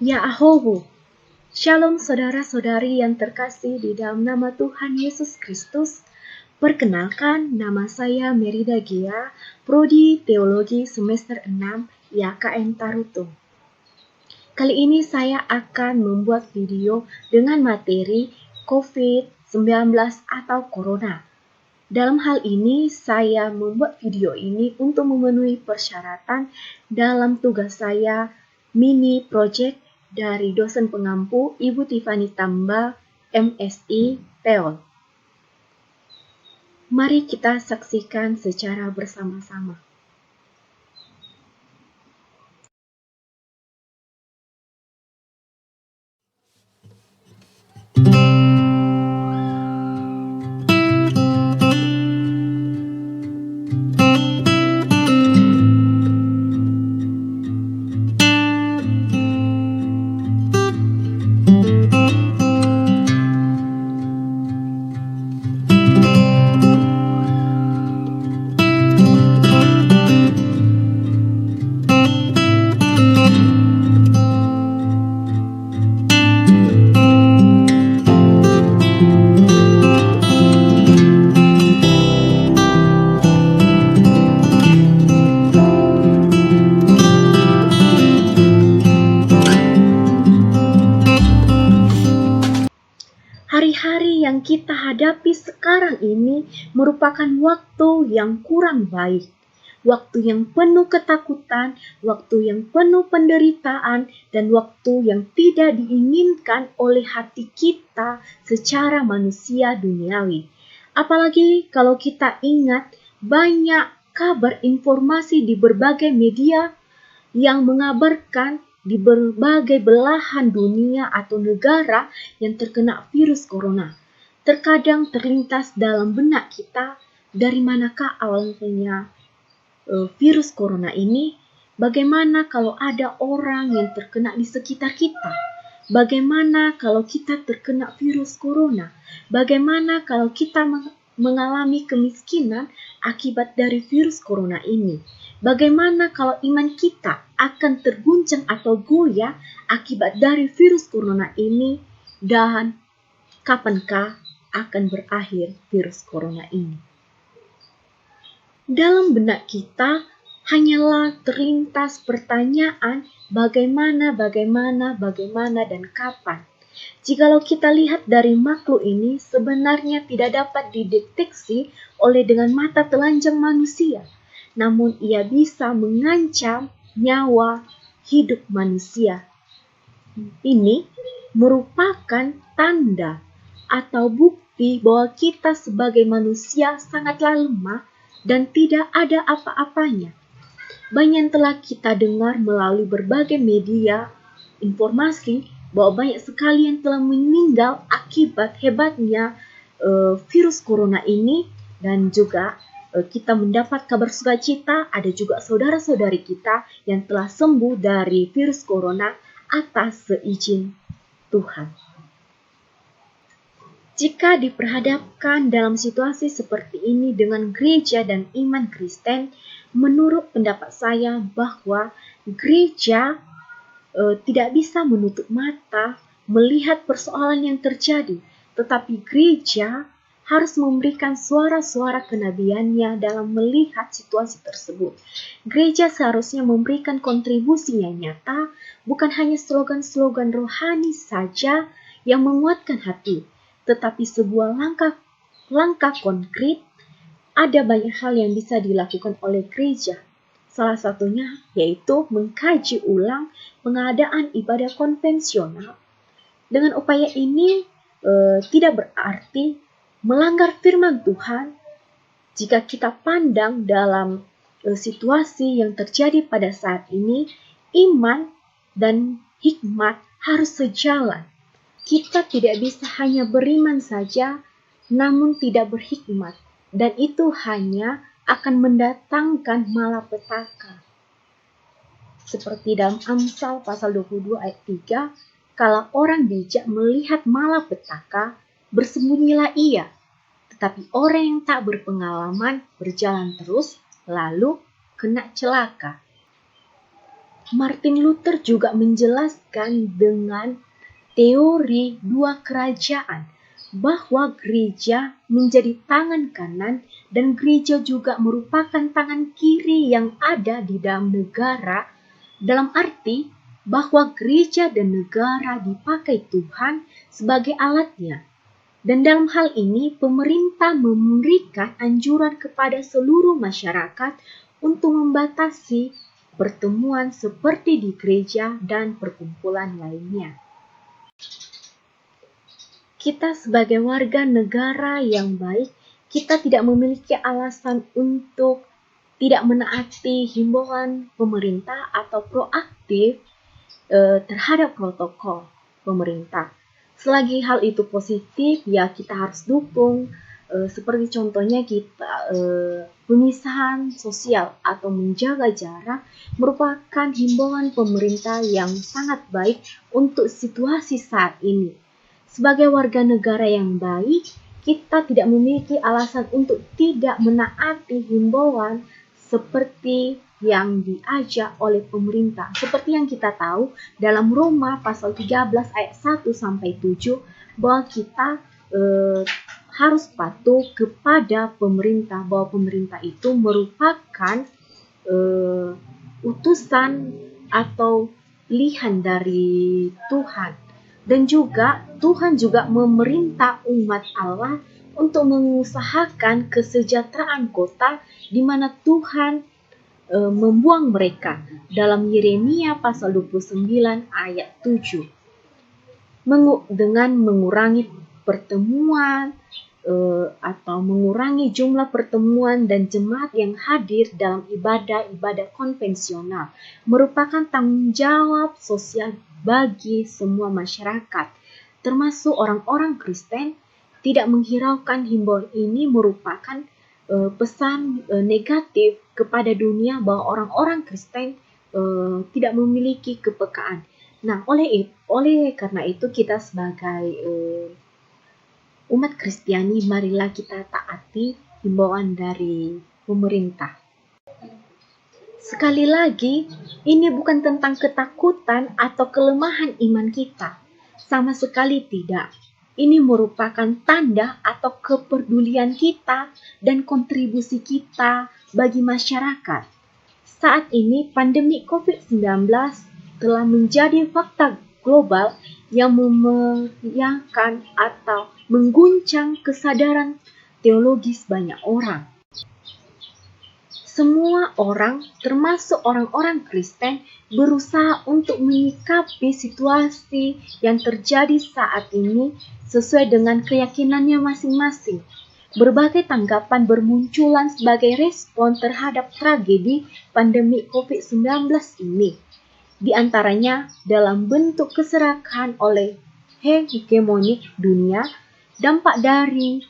Ya Ahobu, Shalom saudara-saudari yang terkasih di dalam nama Tuhan Yesus Kristus. Perkenalkan, nama saya Merida Gia, Prodi Teologi semester 6 IAKN Tarutung. Kali ini saya akan membuat video dengan materi COVID-19 atau Corona. Dalam hal ini, saya membuat video ini untuk memenuhi persyaratan dalam tugas saya mini project dari dosen pengampu Ibu Tiffany Tamba, MSI, Teol. Mari kita saksikan secara bersama-sama. Hari-hari yang kita hadapi sekarang ini merupakan waktu yang kurang baik. Waktu yang penuh ketakutan, waktu yang penuh penderitaan, dan waktu yang tidak diinginkan oleh hati kita secara manusia duniawi. Apalagi kalau kita ingat banyak kabar informasi di berbagai media yang mengabarkan di berbagai belahan dunia atau negara yang terkena virus corona. Terkadang terlintas dalam benak kita, dari manakah awalnya virus corona ini? Bagaimana kalau ada orang yang terkena di sekitar kita? Bagaimana kalau kita terkena virus corona? Bagaimana kalau kita mengalami kemiskinan akibat dari virus corona ini? Bagaimana kalau iman kita akan terguncang atau goyah akibat dari virus corona ini? Dan kapankah akan berakhir virus corona ini? Dalam benak kita hanyalah terlintas pertanyaan bagaimana, dan kapan. Jikalau kita lihat dari makhluk ini, sebenarnya tidak dapat dideteksi oleh dengan mata telanjang manusia. Namun ia bisa mengancam nyawa hidup manusia. Ini merupakan tanda atau bukti bahwa kita sebagai manusia sangatlah lemah dan tidak ada apa-apanya. Banyak yang telah kita dengar melalui berbagai media informasi bahwa banyak sekali yang telah meninggal akibat hebatnya virus corona ini, dan juga kita mendapat kabar sukacita ada juga saudara-saudari kita yang telah sembuh dari virus corona atas seizin Tuhan. Jika diperhadapkan dalam situasi seperti ini dengan gereja dan iman Kristen, menurut pendapat saya bahwa gereja tidak bisa menutup mata melihat persoalan yang terjadi, tetapi gereja harus memberikan suara-suara kenabiannya dalam melihat situasi tersebut. Gereja seharusnya memberikan kontribusi yang nyata, bukan hanya slogan-slogan rohani saja yang menguatkan hati, tetapi sebuah langkah konkret. Ada banyak hal yang bisa dilakukan oleh gereja. Salah satunya yaitu mengkaji ulang pengadaan ibadah konvensional. Dengan upaya ini tidak berarti melanggar firman Tuhan. Jika kita pandang dalam situasi yang terjadi pada saat ini, iman dan hikmat harus sejalan. Kita tidak bisa hanya beriman saja, namun tidak berhikmat. Dan itu hanya akan mendatangkan malapetaka. Seperti dalam Amsal pasal 22 ayat 3, kalau orang bijak melihat malapetaka, bersembunyilah ia. Tetapi orang yang tak berpengalaman berjalan terus, lalu kena celaka. Martin Luther juga menjelaskan dengan teori dua kerajaan, bahwa gereja menjadi tangan kanan dan gereja juga merupakan tangan kiri yang ada di dalam negara, dalam arti bahwa gereja dan negara dipakai Tuhan sebagai alatnya. Dan dalam hal ini pemerintah memberikan anjuran kepada seluruh masyarakat untuk membatasi pertemuan seperti di gereja dan perkumpulan lainnya. Kita sebagai warga negara yang baik, kita tidak memiliki alasan untuk tidak menaati himbauan pemerintah atau proaktif terhadap protokol pemerintah. Selagi hal itu positif, ya kita harus dukung. Seperti contohnya kita pemisahan sosial atau menjaga jarak merupakan himbauan pemerintah yang sangat baik untuk situasi saat ini. Sebagai warga negara yang baik, kita tidak memiliki alasan untuk tidak menaati himbauan seperti yang diajak oleh pemerintah. Seperti yang kita tahu dalam Roma pasal 13 ayat 1 sampai 7 bahwa kita harus patuh kepada pemerintah, bahwa pemerintah itu merupakan utusan atau pilihan dari Tuhan. Dan juga Tuhan juga memerintah umat Allah untuk mengusahakan kesejahteraan kota di mana Tuhan membuang mereka dalam Yeremia pasal 29 ayat 7. Dengan mengurangi pertemuan atau mengurangi jumlah pertemuan dan jemaat yang hadir dalam ibadah-ibadah konvensional merupakan tanggung jawab sosial bagi semua masyarakat, termasuk orang-orang Kristen. Tidak menghiraukan himbauan ini merupakan pesan negatif kepada dunia bahwa orang-orang Kristen tidak memiliki kepekaan. Nah, oleh karena itu kita sebagai umat Kristiani, marilah kita taati himbauan dari pemerintah. Sekali lagi, ini bukan tentang ketakutan atau kelemahan iman kita. Sama sekali tidak. Ini merupakan tanda atau kepedulian kita dan kontribusi kita bagi masyarakat. Saat ini pandemi COVID-19 telah menjadi fakta global yang memeriahkan atau mengguncang kesadaran teologis banyak orang. Semua orang, termasuk orang-orang Kristen, berusaha untuk menyikapi situasi yang terjadi saat ini sesuai dengan keyakinannya masing-masing. Berbagai tanggapan bermunculan sebagai respon terhadap tragedi pandemi COVID-19 ini. Di antaranya dalam bentuk keserakahan oleh hegemonik dunia, dampak dari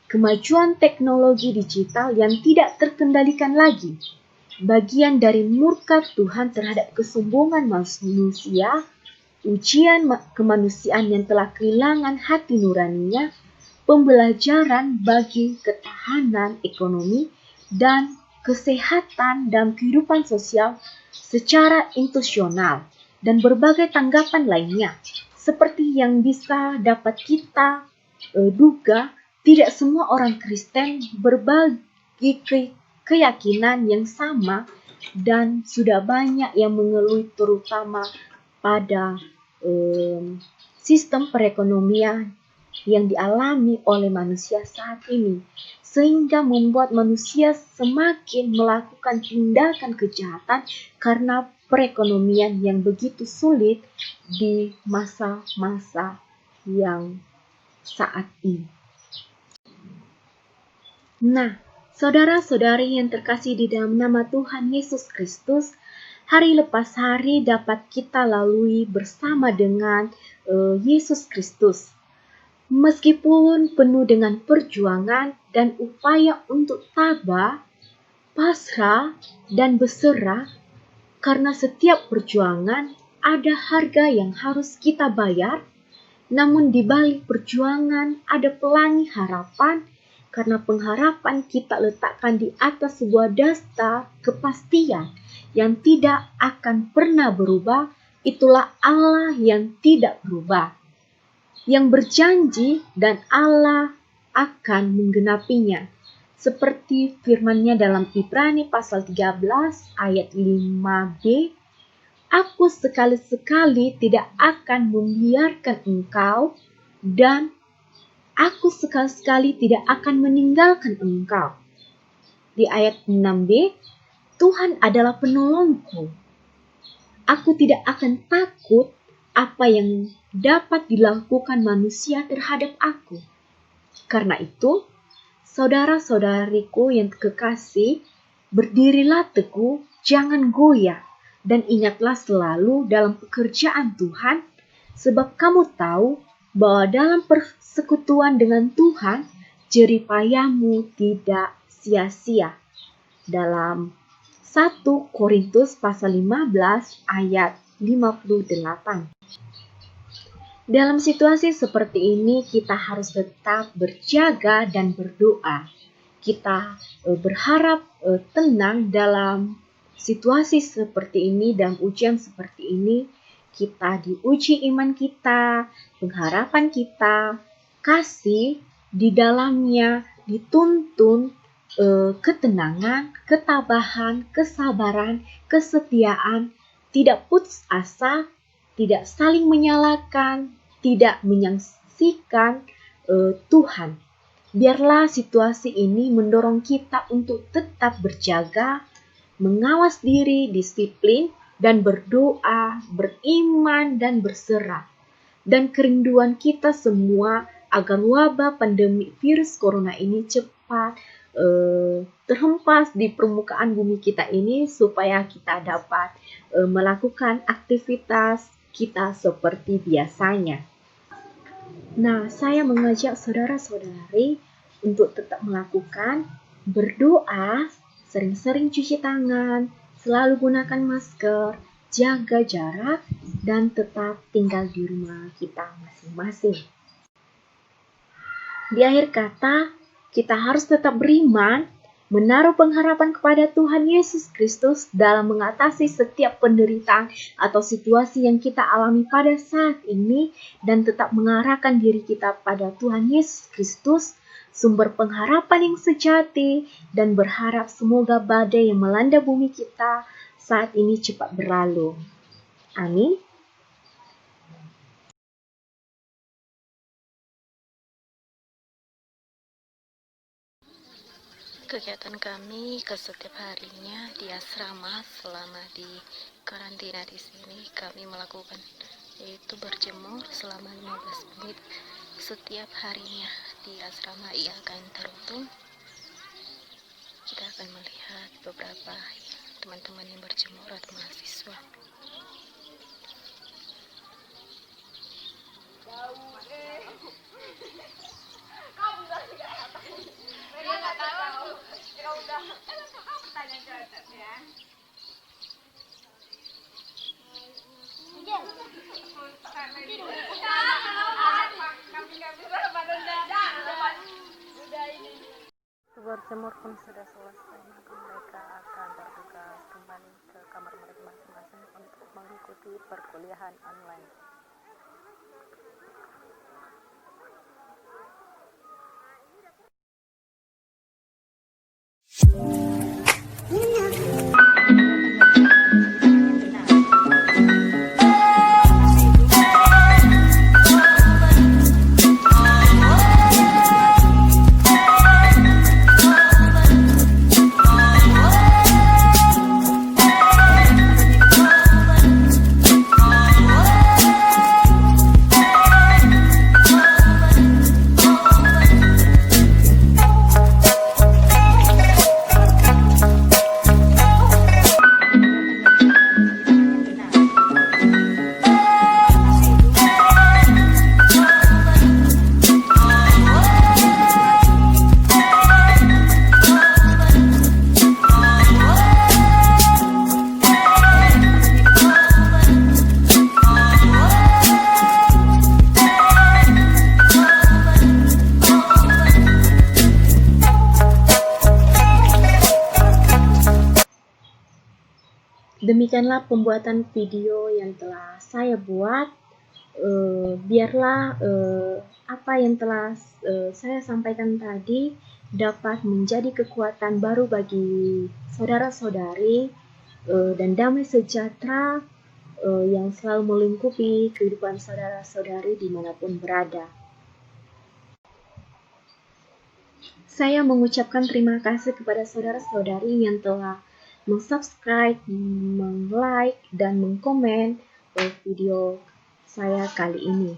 kemajuan teknologi digital yang tidak terkendalikan lagi, bagian dari murka Tuhan terhadap kesombongan manusia, ujian kemanusiaan yang telah kehilangan hati nuraninya, pembelajaran bagi ketahanan ekonomi dan kesehatan dalam kehidupan sosial secara institusional, dan berbagai tanggapan lainnya. Seperti yang bisa dapat kita duga, tidak semua orang Kristen berbagi keyakinan yang sama dan sudah banyak yang mengeluh terutama pada sistem perekonomian yang dialami oleh manusia saat ini, sehingga membuat manusia semakin melakukan tindakan kejahatan karena perekonomian yang begitu sulit di masa-masa yang saat ini. Nah, saudara-saudari yang terkasih di dalam nama Tuhan Yesus Kristus, hari lepas hari dapat kita lalui bersama dengan Yesus Kristus. Meskipun penuh dengan perjuangan dan upaya untuk tabah, pasrah, dan berserah, karena setiap perjuangan ada harga yang harus kita bayar, namun di balik perjuangan ada pelangi harapan, karena pengharapan kita letakkan di atas sebuah dasar kepastian yang tidak akan pernah berubah, itulah Allah yang tidak berubah, yang berjanji dan Allah akan menggenapinya. Seperti firman-Nya dalam Ibrani pasal 13 ayat 5b, Aku sekali-sekali tidak akan membiarkan engkau dan Aku sekali-sekali tidak akan meninggalkan engkau. Di ayat 6b, Tuhan adalah penolongku. Aku tidak akan takut apa yang dapat dilakukan manusia terhadap aku. Karena itu, saudara-saudariku yang kekasih, berdirilah teguh, jangan goyah, dan ingatlah selalu dalam pekerjaan Tuhan, sebab kamu tahu bahwa dalam persekutuan dengan Tuhan, jerih payahmu tidak sia-sia. Dalam 1 Korintus pasal 15 ayat 58. Dalam situasi seperti ini, kita harus tetap berjaga dan berdoa. Kita berharap tenang dalam situasi seperti ini dan ujian seperti ini. Kita diuji iman kita, pengharapan kita, kasih di dalamnya dituntun ketenangan, ketabahan, kesabaran, kesetiaan, tidak putus asa, tidak saling menyalahkan, tidak menyaksikan Tuhan. Biarlah situasi ini mendorong kita untuk tetap berjaga, mengawas diri, disiplin, dan berdoa, beriman, dan berserah. Dan kerinduan kita semua agar wabah pandemi virus corona ini cepat terhempas di permukaan bumi kita ini, supaya kita dapat melakukan aktivitas kita seperti biasanya. Nah, saya mengajak saudara-saudari untuk tetap melakukan berdoa, sering-sering cuci tangan, selalu gunakan masker, jaga jarak, dan tetap tinggal di rumah kita masing-masing. Di akhir kata, kita harus tetap beriman, menaruh pengharapan kepada Tuhan Yesus Kristus dalam mengatasi setiap penderitaan atau situasi yang kita alami pada saat ini, dan tetap mengarahkan diri kita pada Tuhan Yesus Kristus, sumber pengharapan yang sejati, dan berharap semoga badai yang melanda bumi kita saat ini cepat berlalu. Amin. Kegiatan kami setiap harinya di asrama selama di karantina di sini, kami melakukan yaitu berjemur selama 15 menit setiap harinya di asrama yang akan teruntung. Kita akan melihat beberapa teman-teman yang berjemur atau mahasiswa. Berjemur pun sudah selesai, maka mereka akan bertugas kembali ke kamar mereka masing-masing untuk mengikuti perkuliahan online. Demikianlah pembuatan video yang telah saya buat. Biarlah apa yang telah saya sampaikan tadi dapat menjadi kekuatan baru bagi saudara-saudari dan damai sejahtera yang selalu melingkupi kehidupan saudara-saudari dimanapun berada. Saya mengucapkan terima kasih kepada saudara-saudari yang telah subscribe, like, dan komen video saya kali ini.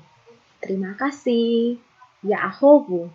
Terima kasih. Ya ahobu.